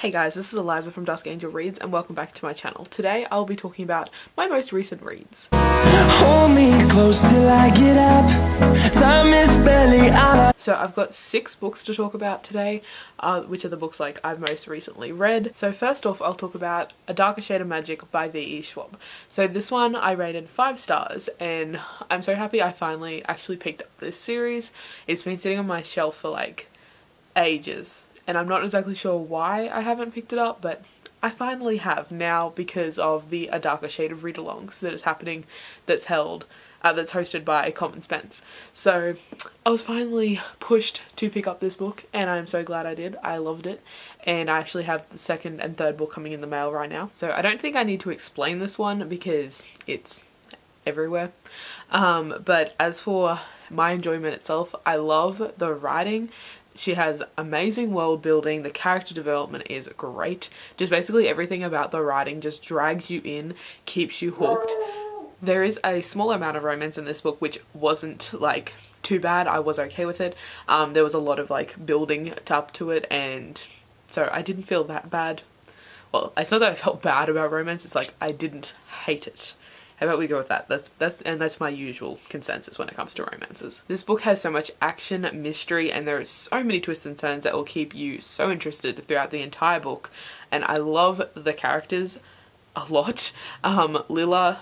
Hey guys, this is Eliza from Dusk Reads and welcome back to my channel. Today I'll be talking about my most recent reads. Hold me close till I get up. Time is barely on. So I've got 6 books to talk about today, which are the books like I've most recently read. So first off, I'll talk about A Darker Shade of Magic by V.E. Schwab. So this one I rated 5 stars and I'm so happy I finally actually picked up this series. It's been sitting on my shelf for like ages. And I'm not exactly sure why I haven't picked it up, but I finally have now because of the A Darker Shade of read-alongs that is happening, that's hosted by Common Spence. So I was finally pushed to pick up this book and I'm so glad I did. I loved it and I actually have the second and third book coming in the mail right now. So I don't think I need to explain this one because it's everywhere. But as for my enjoyment itself, I love the writing. She has amazing world building, the character development is great. Just basically everything about the writing just drags you in, keeps you hooked. There is a small amount of romance in this book which wasn't like too bad. I was okay with it. There was a lot of like building up to it and so I didn't feel that bad. Well, it's not that I felt bad about romance, it's like I didn't hate it. How about we go with that? That's my usual consensus when it comes to romances. This book has so much action, mystery, and there are so many twists and turns that will keep you so interested throughout the entire book. And I love the characters a lot. Lila,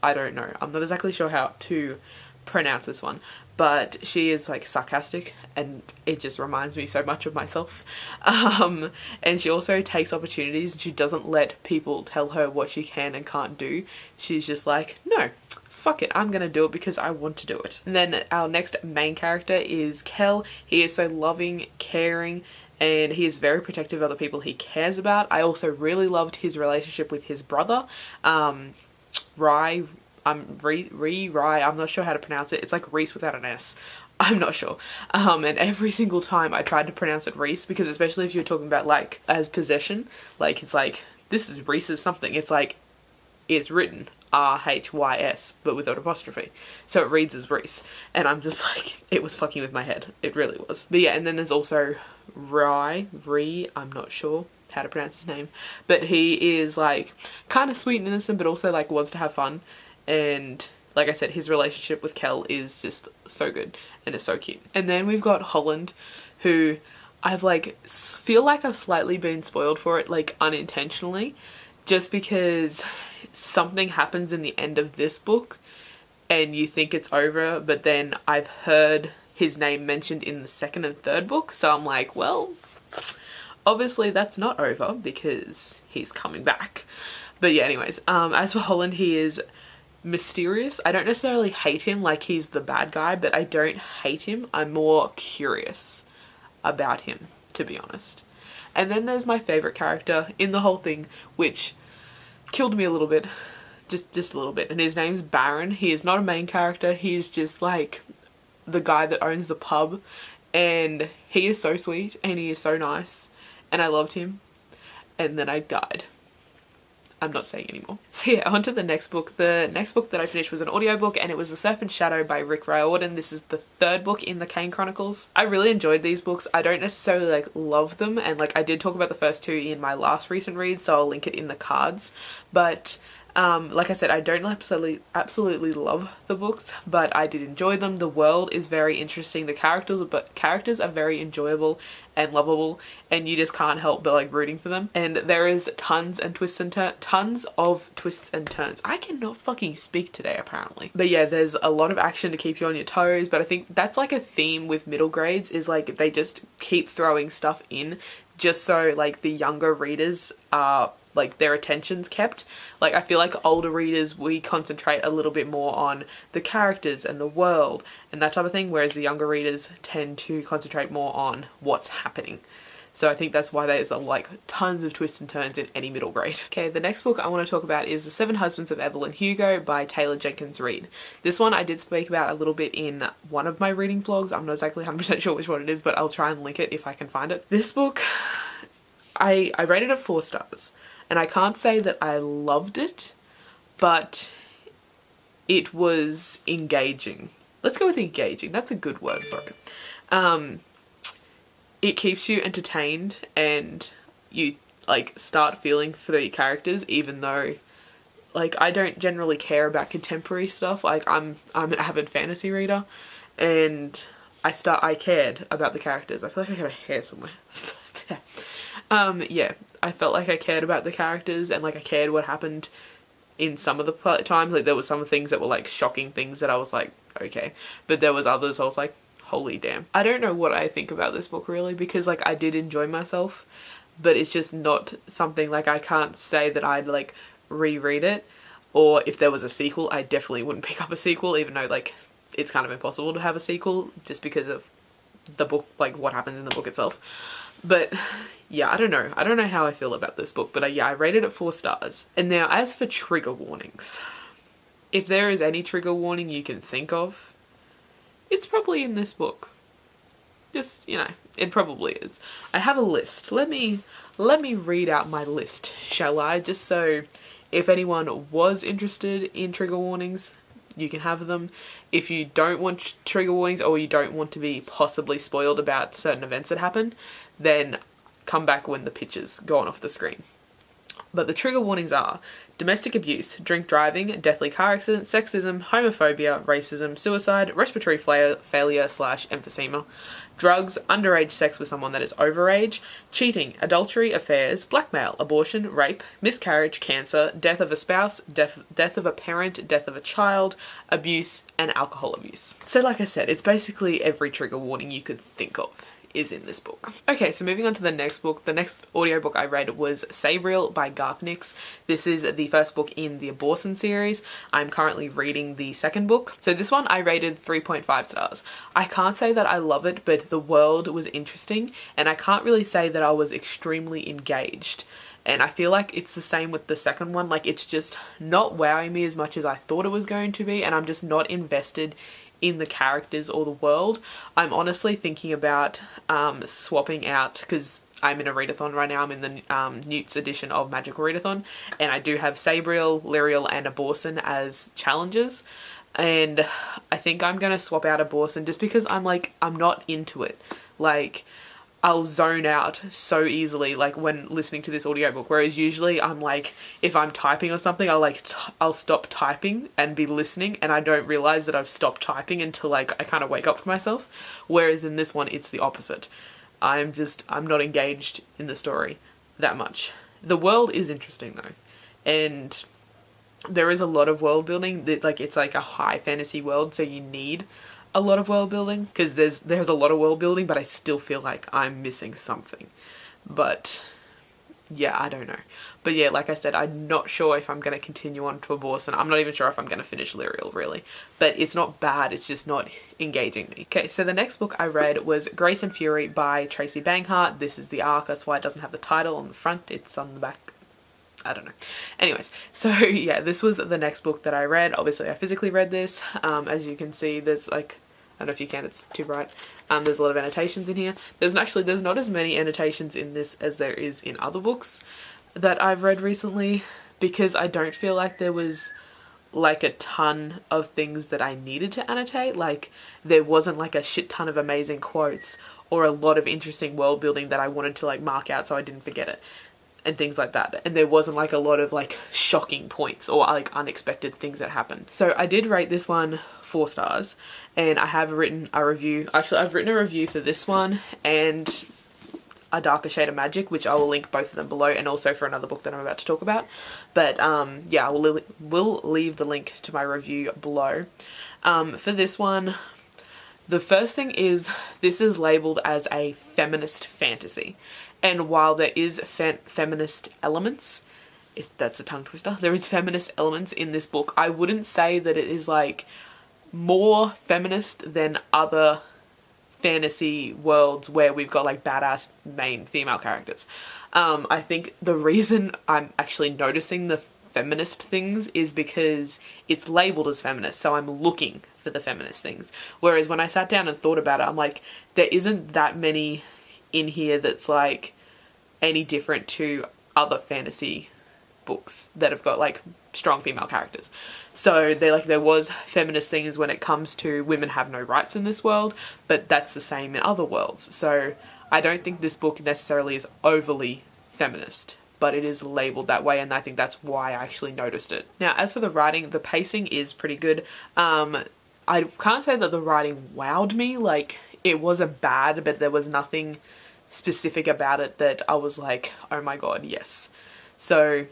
I don't know. I'm not exactly sure how to pronounce this one, but she is like sarcastic and it just reminds me so much of myself. And she also takes opportunities. She doesn't let people tell her what she can and can't do. She's just like, no, fuck it, I'm gonna do it because I want to do it. And then our next main character is Kel. He is so loving, caring, and he is very protective of the people he cares about. I also really loved his relationship with his brother, Rye. Rye, I'm not sure how to pronounce it. It's like Reese without an S. I'm not sure. And every single time I tried to pronounce it Reese, because especially if you're talking about like as possession, like it's like, this is Reese's something. It's like, it's written R-H-Y-S, but with an apostrophe. So it reads as Reese. And I'm just like, it was fucking with my head. It really was. But yeah, and then there's also I'm not sure how to pronounce his name. But he is like kind of sweet and innocent, but also like wants to have fun. And like I said, his relationship with Kel is just so good and it's so cute. And then we've got Holland, who I've like feel like I've slightly been spoiled for it, like unintentionally, just because something happens in the end of this book and you think it's over, but then I've heard his name mentioned in the second and third book, so I'm like, well, obviously that's not over because he's coming back. But yeah, anyways, as for Holland, he is mysterious. I don't necessarily hate him like he's the bad guy, but I don't hate him. I'm more curious about him, to be honest. And then there's my favorite character in the whole thing, which killed me a little bit, just a little bit, and his name's Baron. He is not a main character. He's just like the guy that owns the pub, and he is so sweet and he is so nice and I loved him, and then I died. I'm not saying anymore. So yeah, on to the next book. The next book that I finished was an audiobook and it was The Serpents Shadow by Rick Riordan. This is the third book in the Kane Chronicles. I really enjoyed these books. I don't necessarily like love them, and like I did talk about the first 2 in my last recent read, so I'll link it in the cards. But like I said, I don't absolutely love the books, but I did enjoy them. The world is very interesting. The characters are very enjoyable and lovable, and you just can't help but like rooting for them. And there is tons of twists and turns. I cannot fucking speak today apparently. But yeah, there's a lot of action to keep you on your toes, but I think that's like a theme with middle grades, is like they just keep throwing stuff in just so like the younger readers are like their attention's kept. Like I feel like older readers, we concentrate a little bit more on the characters and the world and that type of thing, whereas the younger readers tend to concentrate more on what's happening. So I think that's why there's like tons of twists and turns in any middle grade. Okay, the next book I want to talk about is The Seven Husbands of Evelyn Hugo by Taylor Jenkins Reid. This one I did speak about a little bit in one of my reading vlogs. I'm not exactly 100% sure which one it is, but I'll try and link it if I can find it. This book, I rated it 4 stars. And I can't say that I loved it, but it was engaging. Let's go with engaging. That's a good word for it. it keeps you entertained and you like start feeling for the characters, even though like I don't generally care about contemporary stuff. Like I'm an avid fantasy reader, and I cared about the characters. I feel like I got a hair somewhere. Yeah, I felt like I cared about the characters, and like I cared what happened in some of the times. Like there were some things that were like shocking things that I was like, okay, but there was others I was like, holy damn. I don't know what I think about this book really, because like I did enjoy myself, but it's just not something like I can't say that I'd like reread it, or if there was a sequel I definitely wouldn't pick up a sequel, even though like it's kind of impossible to have a sequel just because of the book, like what happens in the book itself. But yeah, I don't know how I feel about this book, but yeah, I rated it 4 stars. And now as for trigger warnings, if there is any trigger warning you can think of, it's probably in this book. Just, you know, it probably is. I have a list. Let me read out my list, shall I? Just so if anyone was interested in trigger warnings, you can have them. If you don't want trigger warnings, or you don't want to be possibly spoiled about certain events that happen, then come back when the picture's gone off the screen. But the trigger warnings are domestic abuse, drink driving, deathly car accident, sexism, homophobia, racism, suicide, respiratory failure/emphysema, drugs, underage sex with someone that is overage, cheating, adultery, affairs, blackmail, abortion, rape, miscarriage, cancer, death of a spouse, death of a parent, death of a child, abuse, and alcohol abuse. So like I said, it's basically every trigger warning you could think of is in this book. Okay, so moving on to the next book. The next audiobook I read was Sabriel by Garth Nix. This is the first book in the Abortion series. I'm currently reading the second book. So this one I rated 3.5 stars. I can't say that I love it, but the world was interesting, and I can't really say that I was extremely engaged. And I feel like it's the same with the second one. Like it's just not wowing me as much as I thought it was going to be, and I'm just not invested in the characters or the world. I'm honestly thinking about swapping out, because I'm in a readathon right now. I'm in the Newt's edition of Magical Readathon, and I do have Sabriel, Lyriel, and Abortion as challenges. And I think I'm going to swap out Abortion just because I'm not into it. Like, I'll zone out so easily, like, when listening to this audiobook, whereas usually I'm like, if I'm typing or something, I'll stop typing and be listening, and I don't realize that I've stopped typing until, like, I kind of wake up to myself, whereas in this one, it's the opposite. I'm not engaged in the story that much. The world is interesting, though, and there is a lot of world building. Like, it's like a high fantasy world, so you need a lot of world building, because there's a lot of world building, but I still feel like I'm missing something. But yeah, I don't know. But yeah, like I said, I'm not sure if I'm going to continue on to Abortion. I'm not even sure if I'm going to finish Lyriel, really. But it's not bad, it's just not engaging me. Okay, so the next book I read was Grace and Fury by Tracy Banghart. This is the arc, that's why it doesn't have the title on the front, it's on the back. I don't know. Anyways, so yeah, this was the next book that I read. Obviously, I physically read this. As you can see, there's like, I don't know if you can, it's too bright. There's a lot of annotations in here. There's not as many annotations in this as there is in other books that I've read recently, because I don't feel like there was like a ton of things that I needed to annotate. Like, there wasn't like a shit ton of amazing quotes or a lot of interesting world building that I wanted to like mark out so I didn't forget it, and things like that. And there wasn't like a lot of like shocking points or like unexpected things that happened. So I did rate this one 4 stars, and I have written a review. Actually, I've written a review for this one and A Darker Shade of Magic, which I will link both of them below, and also for another book that I'm about to talk about. But yeah, I will leave the link to my review below. For this one, the first thing is, this is labelled as a feminist fantasy. And while there is feminist elements, if that's a tongue twister, there is feminist elements in this book. I wouldn't say that it is like more feminist than other fantasy worlds where we've got like badass main female characters. I think the reason I'm actually noticing the feminist things is because it's labelled as feminist, so I'm looking for the feminist things. Whereas when I sat down and thought about it, I'm like, there isn't that many in here that's like any different to other fantasy books that have got like strong female characters. So there was feminist things when it comes to women have no rights in this world, but that's the same in other worlds. So I don't think this book necessarily is overly feminist, but it is labelled that way, and I think that's why I actually noticed it. Now, as for the writing, the pacing is pretty good. I can't say that the writing wowed me. Like, it wasn't bad, but there was nothing specific about it that I was like, oh my god, yes. So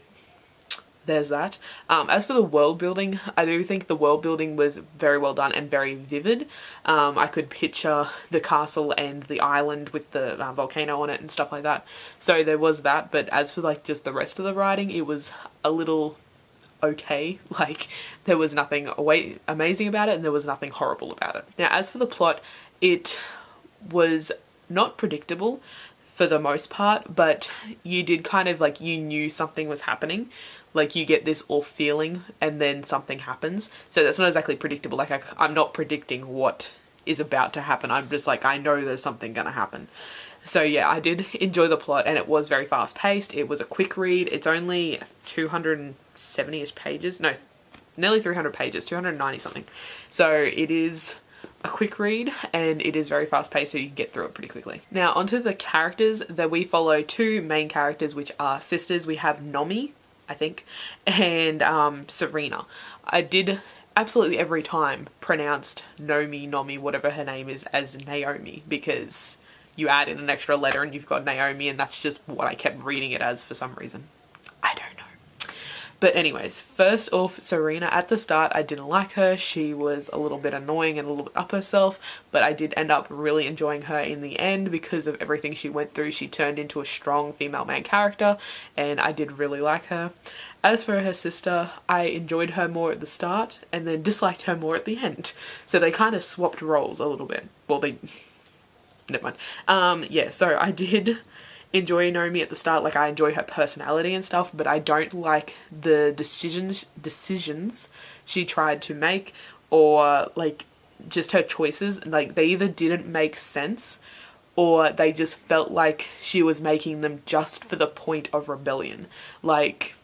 there's that. As for the world building, I do think the world building was very well done and very vivid. I could picture the castle and the island with the volcano on it and stuff like that. So there was that, but as for like just the rest of the writing, it was a little okay. Like, there was nothing amazing about it, and there was nothing horrible about it. Now, as for the plot, it was not predictable for the most part, but you did kind of like, you knew something was happening. Like, you get this off feeling and then something happens. So that's not exactly predictable. Like, I'm not predicting what is about to happen. I'm just like, I know there's something gonna happen. So yeah, I did enjoy the plot, and it was very fast paced. It was a quick read. It's only 270-ish pages. No, nearly 300 pages, 290 something. So it is a quick read, and it is very fast paced, so you can get through it pretty quickly. Now, onto the characters. That we follow two main characters, which are sisters. We have Nomi, I think, and Serena. I did absolutely every time pronounced Nomi, whatever her name is, as Naomi, because you add in an extra letter and you've got Naomi, and that's just what I kept reading it as for some reason. I don't know. But anyways, first off, Serena, at the start, I didn't like her. She was a little bit annoying and a little bit up herself, but I did end up really enjoying her in the end because of everything she went through. She turned into a strong female main character, and I did really like her. As for her sister, I enjoyed her more at the start and then disliked her more at the end. So they kind of swapped roles a little bit. Well, never mind. Yeah, so I did enjoy Naomi at the start. Like, I enjoy her personality and stuff, but I don't like the decisions she tried to make, or like just her choices. Like, they either didn't make sense, or they just felt like she was making them just for the point of rebellion. Like,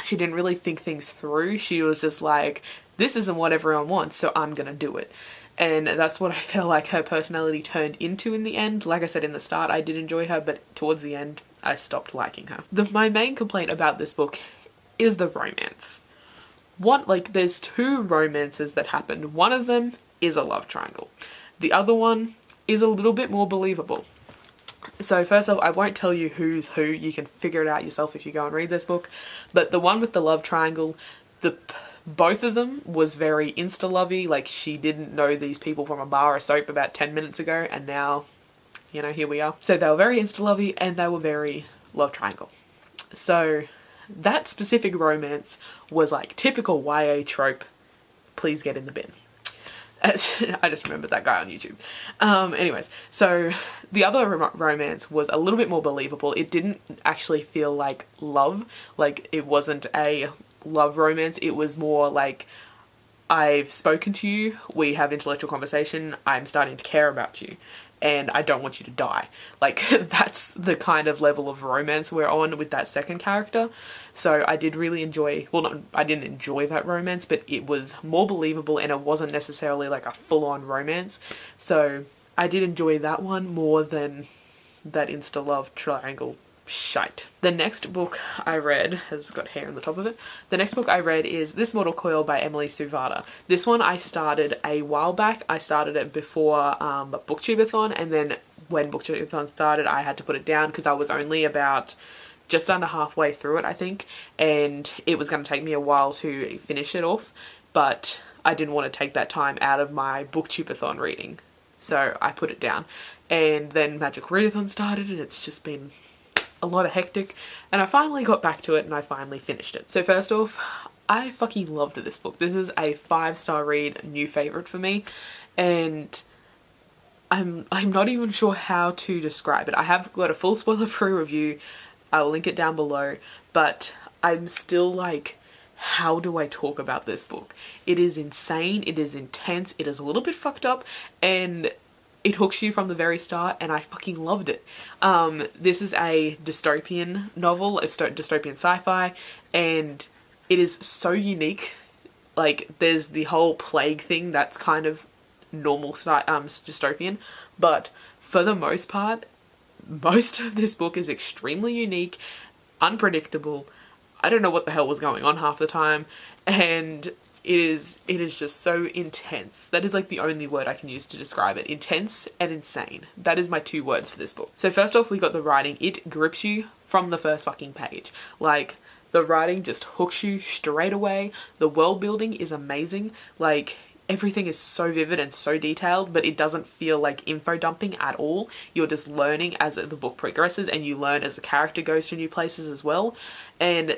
she didn't really think things through. She was just like, this isn't what everyone wants, so I'm gonna do it. And that's what I felt like her personality turned into in the end. Like I said, in the start, I did enjoy her, but towards the end, I stopped liking her. My main complaint about this book is the romance. There's two romances that happened. One of them is a love triangle. The other one is a little bit more believable. So first off, I won't tell you who's who. You can figure it out yourself if you go and read this book. But the one with the love triangle, both of them was very insta-lovey. Like, she didn't know these people from a bar of soap about 10 minutes ago, and now, you know, here we are. So they were very insta-lovey, and they were very love triangle. So that specific romance was like typical YA trope, please get in the bin. I just remembered that guy on YouTube. Anyways, so the other romance was a little bit more believable. It didn't actually feel like love. Like, it wasn't a love romance. It was more like, I've spoken to you, we have intellectual conversation, I'm starting to care about you, and I don't want you to die. Like, that's the kind of level of romance we're on with that second character. So I did really enjoy, I didn't enjoy that romance, but it was more believable, and it wasn't necessarily like a full-on romance. So I did enjoy that one more than that insta-love triangle shite. The next book I read has got hair on the top of it. The next book I read is This Mortal Coil by Emily Suvada. This one I started a while back. I started it before Booktubeathon, and then when Booktubeathon started, I had to put it down because I was only about just under halfway through it, I think, and it was going to take me a while to finish it off, but I didn't want to take that time out of my Booktubeathon reading, so I put it down. And then Magic Readathon started, and it's just been a lot of hectic, and I finally got back to it and I finally finished it. So first off, I fucking loved this book. This is a 5-star read, new favourite for me, and I'm not even sure how to describe it. I have got a full spoiler-free review. I'll link it down below, but I'm still like, how do I talk about this book? It is insane, it is intense, it is a little bit fucked up, and it hooks you from the very start, and I fucking loved it. This is a dystopian novel, a dystopian sci-fi, and it is so unique. Like, there's the whole plague thing that's kind of normal dystopian, but for the most part, most of this book is extremely unique, unpredictable. I don't know what the hell was going on half the time, and it is just so intense. That is like the only word I can use to describe it. Intense and insane. That is my 2 words for this book. So first off, we got the writing. It grips you from the first fucking page. Like, the writing just hooks you straight away. The world building is amazing. Like, everything is so vivid and so detailed, but it doesn't feel like info dumping at all. You're just learning as the book progresses, and you learn as the character goes to new places as well. And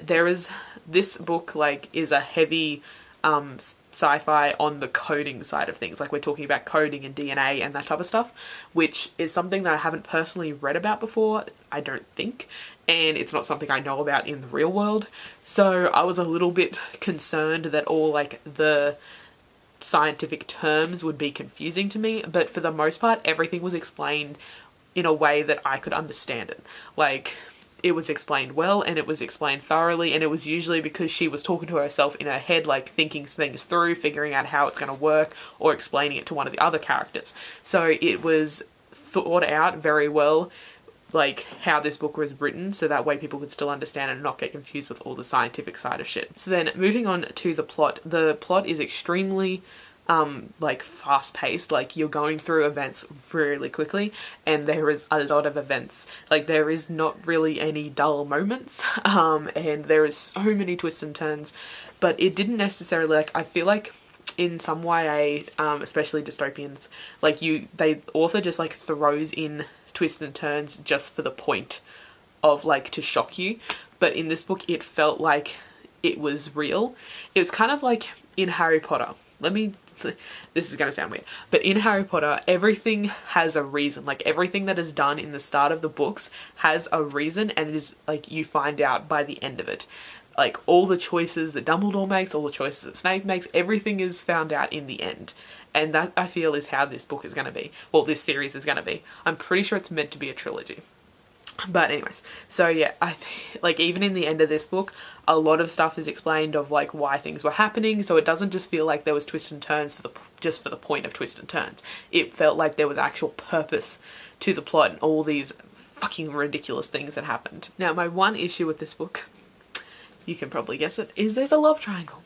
this book like is a heavy sci-fi on the coding side of things. Like, we're talking about coding and DNA and that type of stuff, which is something that I haven't personally read about before, I don't think, and it's not something I know about in the real world. So I was a little bit concerned that all like the scientific terms would be confusing to me, but for the most part everything was explained in a way that I could understand it. Like, it was explained well, and it was explained thoroughly, and it was usually because she was talking to herself in her head, like thinking things through, figuring out how it's going to work, or explaining it to one of the other characters. So it was thought out very well, like how this book was written, so that way people could still understand and not get confused with all the scientific side of shit. So then moving on to the plot. The plot is extremely like fast paced. Like, you're going through events really quickly, and there is a lot of events. Like, there is not really any dull moments, and there is so many twists and turns, but it didn't necessarily, like, I feel like in some way, especially dystopians, like the author just like throws in twists and turns just for the point of like to shock you. But in this book, it felt like it was real. It was kind of like in Harry Potter. This is going to sound weird, but in Harry Potter, everything has a reason. Like, everything that is done in the start of the books has a reason, and it is like you find out by the end of it. Like, all the choices that Dumbledore makes, all the choices that Snape makes, everything is found out in the end. And that, I feel, is how this book is going to be. Well, this series is going to be. I'm pretty sure it's meant to be a trilogy. But anyways, so yeah, like, even in the end of this book, a lot of stuff is explained of like why things were happening. So it doesn't just feel like there was twists and turns just for the point of twists and turns. It felt like there was actual purpose to the plot and all these fucking ridiculous things that happened. Now, my one issue with this book, you can probably guess it, is there's a love triangle.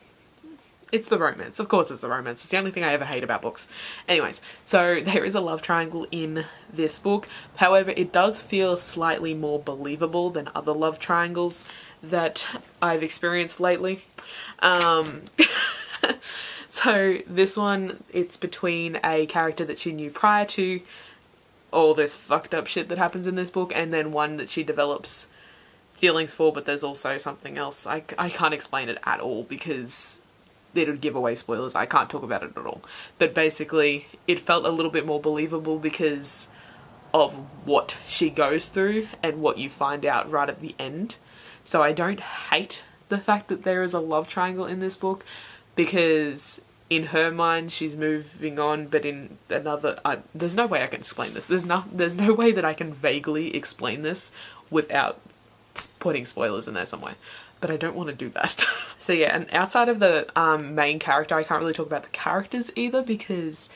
It's the romance. Of course it's the romance. It's the only thing I ever hate about books. Anyways, so there is a love triangle in this book. However, it does feel slightly more believable than other love triangles that I've experienced lately. So this one, it's between a character that she knew prior to all this fucked up shit that happens in this book, and then one that she develops feelings for, but there's also something else. I can't explain it at all because it would give away spoilers. I can't talk about it at all. But basically, it felt a little bit more believable because of what she goes through and what you find out right at the end. So I don't hate the fact that there is a love triangle in this book, because in her mind she's moving on, but in another, there's no way I can explain this. There's no way that I can vaguely explain this without putting spoilers in there somewhere. But I don't want to do that. So yeah, and outside of the main character, I can't really talk about the characters either, because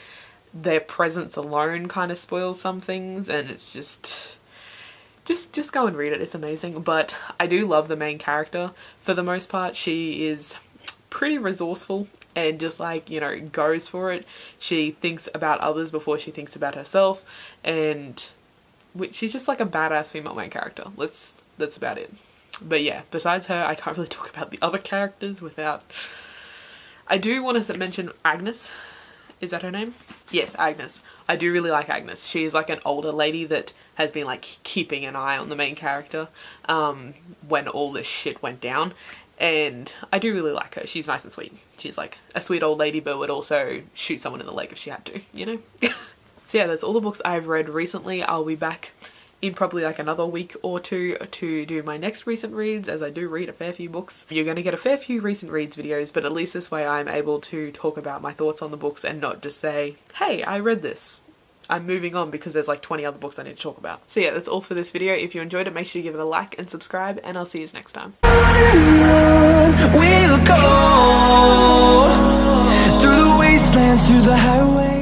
their presence alone kind of spoils some things, and it's just go and read it. It's amazing. But I do love the main character for the most part. She is pretty resourceful and just like, you know, goes for it. She thinks about others before she thinks about herself, and she's just like a badass female main character. That's about it. But yeah, besides her, I can't really talk about the other characters without... I do want to mention Agnes. Is that her name? Yes, Agnes. I do really like Agnes. She is like an older lady that has been like keeping an eye on the main character when all this shit went down. And I do really like her. She's nice and sweet. She's like a sweet old lady, but would also shoot someone in the leg if she had to, you know? So yeah, that's all the books I've read recently. I'll be back in probably like another week or two to do my next recent reads, as I do read a fair few books. You're going to get a fair few recent reads videos, but at least this way I'm able to talk about my thoughts on the books and not just say, hey, I read this. I'm moving on because there's like 20 other books I need to talk about. So yeah, that's all for this video. If you enjoyed it, make sure you give it a like and subscribe, and I'll see you next time. We'll go through the wastelands, through the highway.